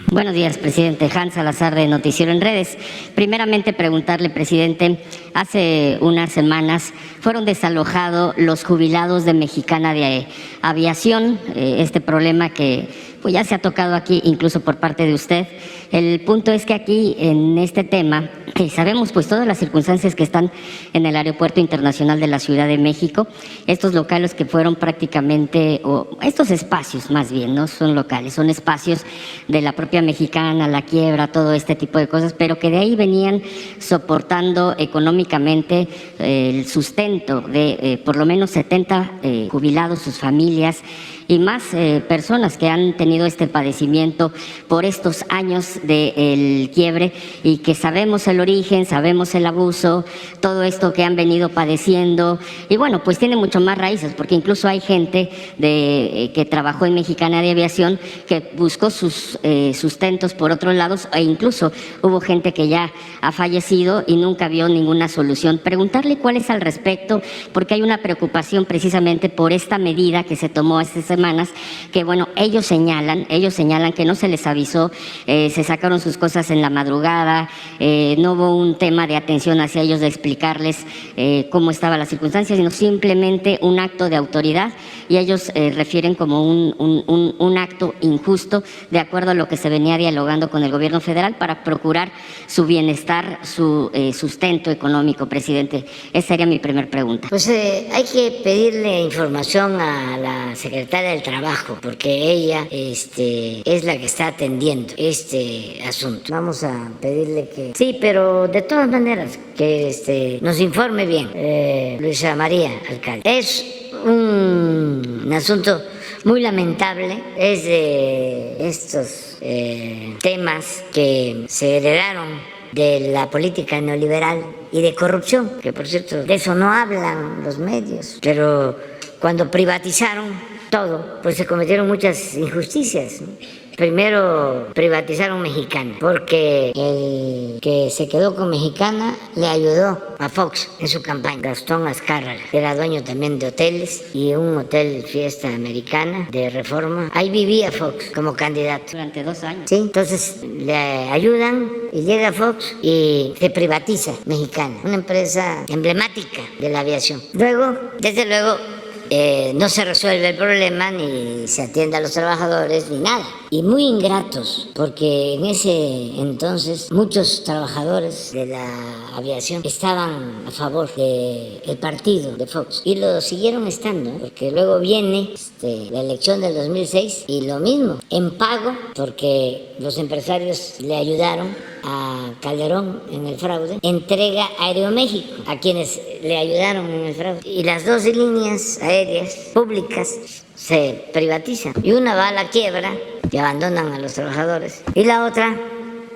Buenos días, presidente. Hans Salazar, de Noticiero en Redes. Primeramente, preguntarle, presidente, hace unas semanas fueron desalojados los jubilados de Mexicana de Aviación, este problema que pues ya se ha tocado aquí incluso por parte de usted. El punto es que aquí en este tema, que sabemos pues todas las circunstancias que están en el Aeropuerto Internacional de la Ciudad de México, estos locales que fueron prácticamente, o estos espacios más bien, no son locales, son espacios de la propia Mexicana, la quiebra, todo este tipo de cosas, pero que de ahí venían soportando económicamente el sustento de por lo menos 70 jubilados, sus familias, y más personas que han tenido este padecimiento por estos años del quiebre, y que sabemos el origen, sabemos el abuso, todo esto que han venido padeciendo. Y bueno, pues tiene mucho más raíces, porque incluso hay gente que trabajó en Mexicana de Aviación que buscó sus sustentos por otros lados, e incluso hubo gente que ya ha fallecido y nunca vio ninguna solución. Preguntarle cuál es al respecto, porque hay una preocupación precisamente por esta medida que se tomó estas semanas, que bueno, ellos señalan que no se les avisó, se sacaron sus cosas en la madrugada, no hubo un tema de atención hacia ellos, de explicarles cómo estaban las circunstancias, sino simplemente un acto de autoridad, y ellos refieren como un acto injusto, de acuerdo a lo que se venía dialogando con el gobierno federal para procurar su bienestar, su sustento económico, presidente. Esa sería mi primera pregunta. Pues hay que pedirle información a la secretaria del Trabajo, porque ella es la que está atendiendo este asunto. Vamos a pedirle que... Sí, pero de todas maneras, que nos informe bien, Luisa María, alcalde. Es un asunto muy lamentable, es de estos temas que se heredaron de la política neoliberal y de corrupción, que por cierto de eso no hablan los medios, pero cuando privatizaron todo, pues se cometieron muchas injusticias, ¿no? Primero privatizaron Mexicana, porque el que se quedó con Mexicana le ayudó a Fox en su campaña. Gastón Azcárraga, que era dueño también de hoteles, y un hotel Fiesta Americana de Reforma. Ahí vivía Fox como candidato. Durante 2 años. Sí, entonces le ayudan y llega Fox y se privatiza Mexicana, una empresa emblemática de la aviación. Luego, desde luego, no se resuelve el problema, ni se atiende a los trabajadores, ni nada. Y muy ingratos, porque en ese entonces muchos trabajadores de la aviación estaban a favor del partido de Fox, y lo siguieron estando, porque luego viene la elección del 2006 y lo mismo, en pago, porque los empresarios le ayudaron a Calderón en el fraude, entrega Aeroméxico a quienes le ayudaron en el fraude, y las dos líneas aéreas públicas se privatizan, y una va a la quiebra y abandonan a los trabajadores, y la otra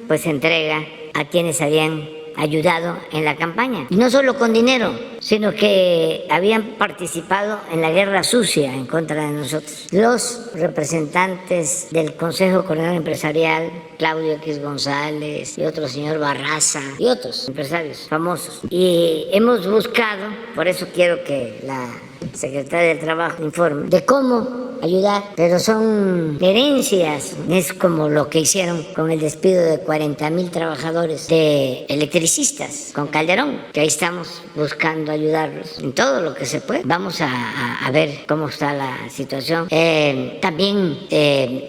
pues se entrega a quienes habían ayudado en la campaña, y no solo con dinero, sino que habían participado en la guerra sucia en contra de nosotros. Los representantes del Consejo Coordinador Empresarial, Claudio X González y otro señor Barraza y otros empresarios famosos, y hemos buscado, por eso quiero que la secretaria del Trabajo informe de cómo ayudar, pero son herencias. Es como lo que hicieron con el despido de 40,000 trabajadores de electricistas con Calderón, que ahí estamos buscando ayudarlos en todo lo que se puede. Vamos a ver cómo está la situación. También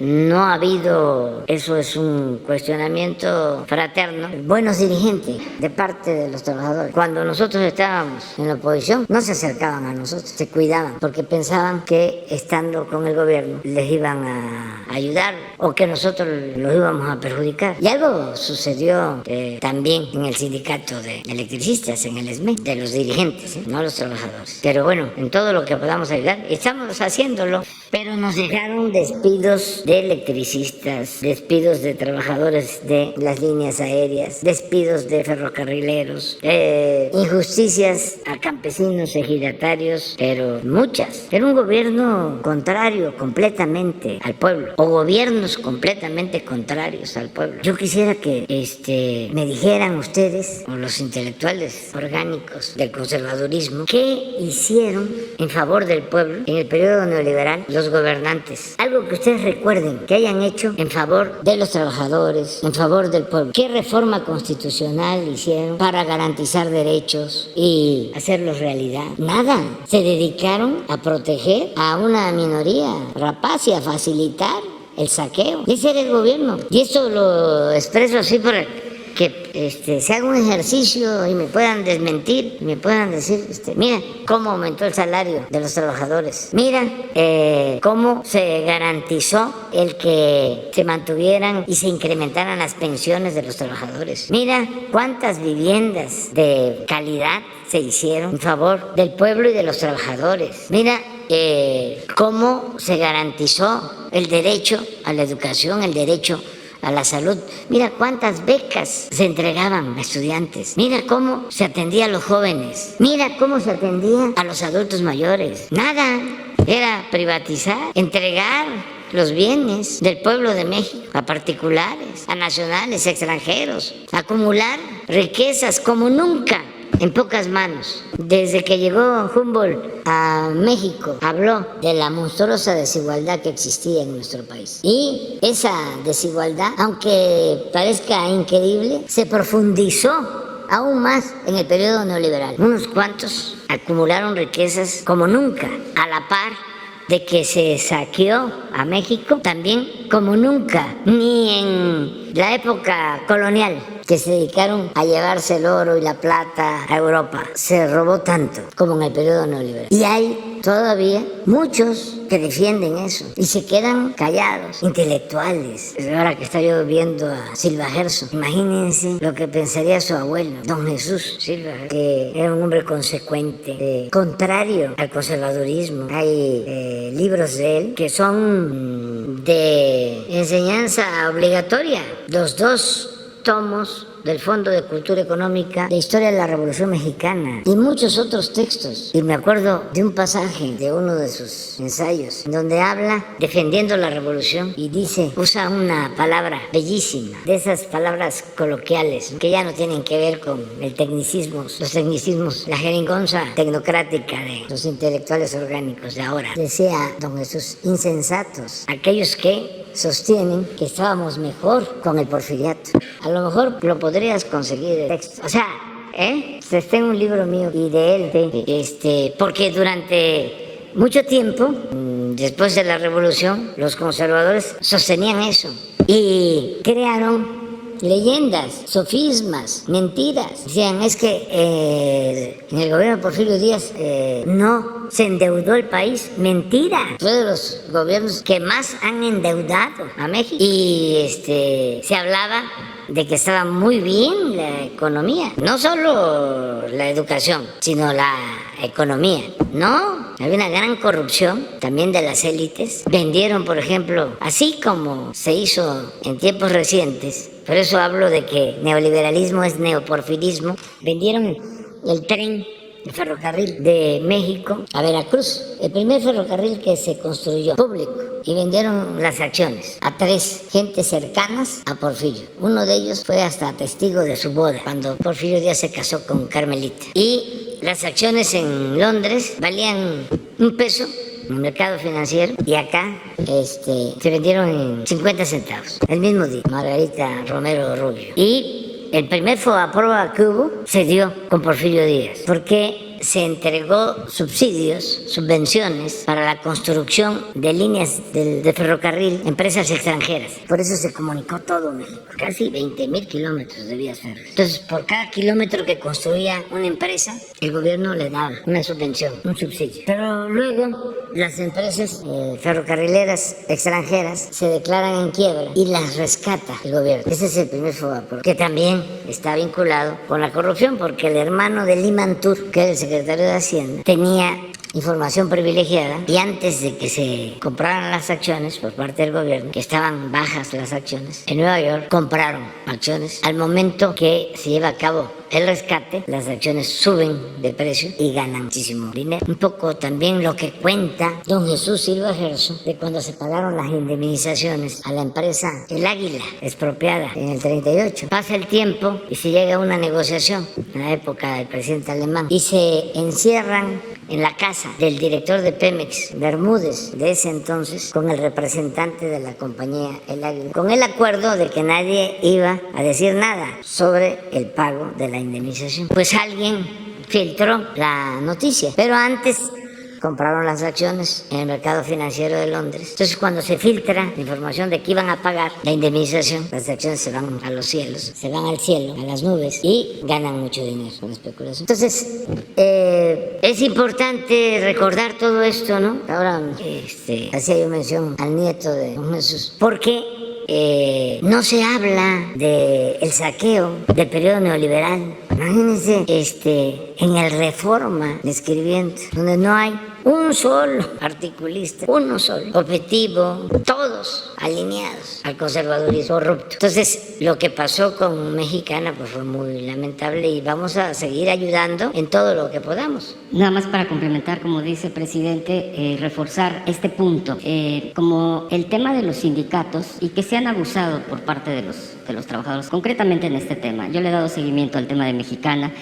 no ha habido, eso es un cuestionamiento fraterno, buenos dirigentes de parte de los trabajadores. Cuando nosotros estábamos en la oposición, no se acercaban a nosotros, se cuidaban, porque pensaban que estando con el gobierno les iban a ayudar, o que nosotros los íbamos a perjudicar. Y algo sucedió también en el sindicato de electricistas, en el SME, de los dirigentes, no los trabajadores. Pero bueno, en todo lo que podamos ayudar, estamos haciéndolo. Pero nos dejaron despidos de electricistas, despidos de trabajadores de las líneas aéreas, despidos de ferrocarrileros, injusticias a campesinos, ejidatarios, pero muchas. Era un gobierno contrario contrario completamente al pueblo, o gobiernos completamente contrarios al pueblo. Yo quisiera que me dijeran ustedes, o los intelectuales orgánicos del conservadurismo, qué hicieron en favor del pueblo en el periodo neoliberal los gobernantes. Algo que ustedes recuerden que hayan hecho en favor de los trabajadores, en favor del pueblo. ¿Qué reforma constitucional hicieron para garantizar derechos y hacerlos realidad? Nada. Se dedicaron a proteger a una minoría rapaz y a facilitar el saqueo. Ese era el gobierno. Y eso lo expreso así para que se haga un ejercicio y me puedan desmentir, y me puedan decir, mira cómo aumentó el salario de los trabajadores, mira cómo se garantizó el que se mantuvieran y se incrementaran las pensiones de los trabajadores, mira cuántas viviendas de calidad se hicieron en favor del pueblo y de los trabajadores, mira cómo se garantizó el derecho a la educación, el derecho a la salud. Mira cuántas becas se entregaban a estudiantes. Mira cómo se atendía a los jóvenes. Mira cómo se atendía a los adultos mayores. Nada, era privatizar, entregar los bienes del pueblo de México a particulares, a nacionales, extranjeros, acumular riquezas como nunca en pocas manos. Desde que llegó Humboldt a México, habló de la monstruosa desigualdad que existía en nuestro país. Y esa desigualdad, aunque parezca increíble, se profundizó aún más en el periodo neoliberal. Unos cuantos acumularon riquezas como nunca, a la par de que se saqueó a México, también como nunca, ni en la época colonial, que se dedicaron a llevarse el oro y la plata a Europa. Se robó tanto como en el periodo neoliberal. Y hay todavía muchos que defienden eso y se quedan callados, intelectuales. Ahora que está yo viendo a Silva Gerson, imagínense lo que pensaría su abuelo, don Jesús Silva, que era un hombre consecuente, contrario al conservadurismo. Hay libros de él que son de enseñanza obligatoria, los 2 tomos del Fondo de Cultura Económica de Historia de la Revolución Mexicana y muchos otros textos. Y me acuerdo de un pasaje de uno de sus ensayos donde habla defendiendo la revolución y dice, usa una palabra bellísima, de esas palabras coloquiales que ya no tienen que ver con el tecnicismo, los tecnicismos, la jeringonza tecnocrática de los intelectuales orgánicos de ahora. Decía don Jesús, insensatos, aquellos que sostienen que estábamos mejor con el porfiriato. A lo mejor lo podrías conseguir el texto. O sea, está en un libro mío y de él, porque durante mucho tiempo, después de la revolución, los conservadores sostenían eso y crearon leyendas, sofismas, mentiras. Decían, es que en el gobierno de Porfirio Díaz no se endeudó el país. Mentira. Fue de los gobiernos que más han endeudado a México. Y se hablaba de que estaba muy bien la economía. No solo la educación, sino la economía. No, había una gran corrupción también de las élites. Vendieron, por ejemplo, así como se hizo en tiempos recientes, por eso hablo de que neoliberalismo es neoporfirismo, vendieron el tren, el ferrocarril de México a Veracruz, el primer ferrocarril que se construyó público, y vendieron las acciones a 3 gentes cercanas a Porfirio. Uno de ellos fue hasta testigo de su boda, cuando Porfirio Díaz se casó con Carmelita. Y las acciones en Londres valían $1 en el mercado financiero, y acá se vendieron en 50 centavos, el mismo día, Margarita Romero Rubio. Y el primer FOBAPROA que hubo se dio con Porfirio Díaz, porque se entregó subsidios, subvenciones para la construcción de líneas de ferrocarril, empresas extranjeras. Por eso se comunicó todo México, casi 20,000 kilómetros de vías férreas. Entonces, por cada kilómetro que construía una empresa, el gobierno le daba una subvención, un subsidio. Pero luego las empresas ferrocarrileras extranjeras se declaran en quiebra y las rescata el gobierno. Ese es el primer FOBAPROA, que también está vinculado con la corrupción, porque el hermano de Limantur, que era el secretario de Hacienda, tenía información privilegiada, y antes de que se compraran las acciones por parte del gobierno, que estaban bajas las acciones, en Nueva York compraron acciones al momento que se lleva a cabo el rescate, las acciones suben de precio y ganan muchísimo dinero. Un poco también lo que cuenta don Jesús Silva Gerso de cuando se pagaron las indemnizaciones a la empresa El Águila, expropiada en el 38. Pasa el tiempo y se llega a una negociación en la época del presidente alemán y se encierran en la casa del director de Pemex, Bermúdez, de ese entonces, con el representante de la compañía El Águila, con el acuerdo de que nadie iba a decir nada sobre el pago de la indemnización. Pues alguien filtró la noticia, pero antes compraron las acciones en el mercado financiero de Londres. Entonces, cuando se filtra la información de que iban a pagar la indemnización, las acciones se van a los cielos, se van al cielo, a las nubes, y ganan mucho dinero con especulación. Entonces, es importante recordar todo esto, ¿no? Ahora, hacía yo mención al nieto de don Jesús, porque no se habla del saqueo del periodo neoliberal. Imagínense, en el Reforma de Escribiendo, donde no hay un solo articulista, uno solo, objetivo, todos alineados al conservadurismo corrupto. Entonces, lo que pasó con Mexicana pues fue muy lamentable y vamos a seguir ayudando en todo lo que podamos. Nada más para complementar, como dice presidente, reforzar este punto, como el tema de los sindicatos y que se han abusado por parte de los trabajadores, concretamente en este tema. Yo le he dado seguimiento al tema de Mexicana.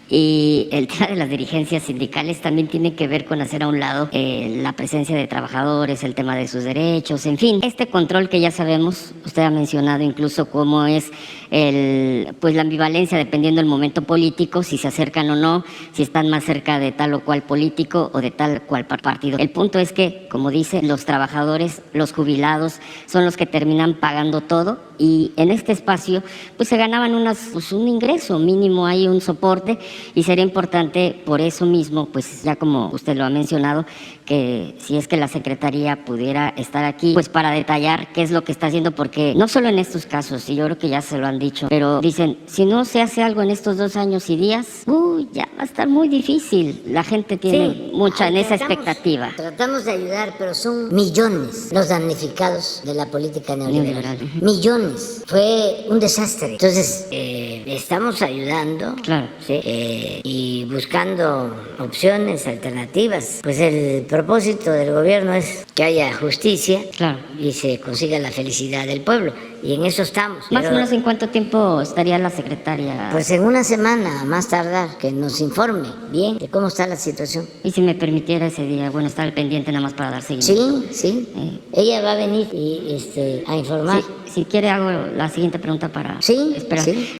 Y el tema de las dirigencias sindicales también tiene que ver con hacer a un lado la presencia de trabajadores, el tema de sus derechos, en fin. Este control que ya sabemos, usted ha mencionado incluso cómo es pues la ambivalencia dependiendo del momento político, si se acercan o no, si están más cerca de tal o cual político o de tal cual partido. El punto es que, como dice, los trabajadores, los jubilados, son los que terminan pagando todo y en este espacio pues se ganaban un ingreso mínimo, hay un soporte. Y sería importante por eso mismo, pues ya como usted lo ha mencionado, que si es que la Secretaría pudiera estar aquí, pues para detallar qué es lo que está haciendo, porque no solo en estos casos, y yo creo que ya se lo han dicho, pero dicen, si no se hace algo en estos 2 años y días, ya va a estar muy difícil. La gente tiene mucha en esa expectativa. Tratamos de ayudar, pero son millones los damnificados de la política neoliberal. Millones. Fue un desastre. Entonces, estamos ayudando. Claro. ¿Sí? Y buscando opciones alternativas. Pues el propósito del gobierno es que haya justicia, claro, y se consiga la felicidad del pueblo. Y en eso estamos. Más o menos, ¿en cuánto tiempo estaría la secretaria? Pues en una semana, más tardar, que nos informe bien de cómo está la situación. Y si me permitiera ese día, bueno, estar al pendiente nada más para dar seguimiento. Sí. Ella va a venir a informar. Si quiere hago la siguiente pregunta para esperar. Sí.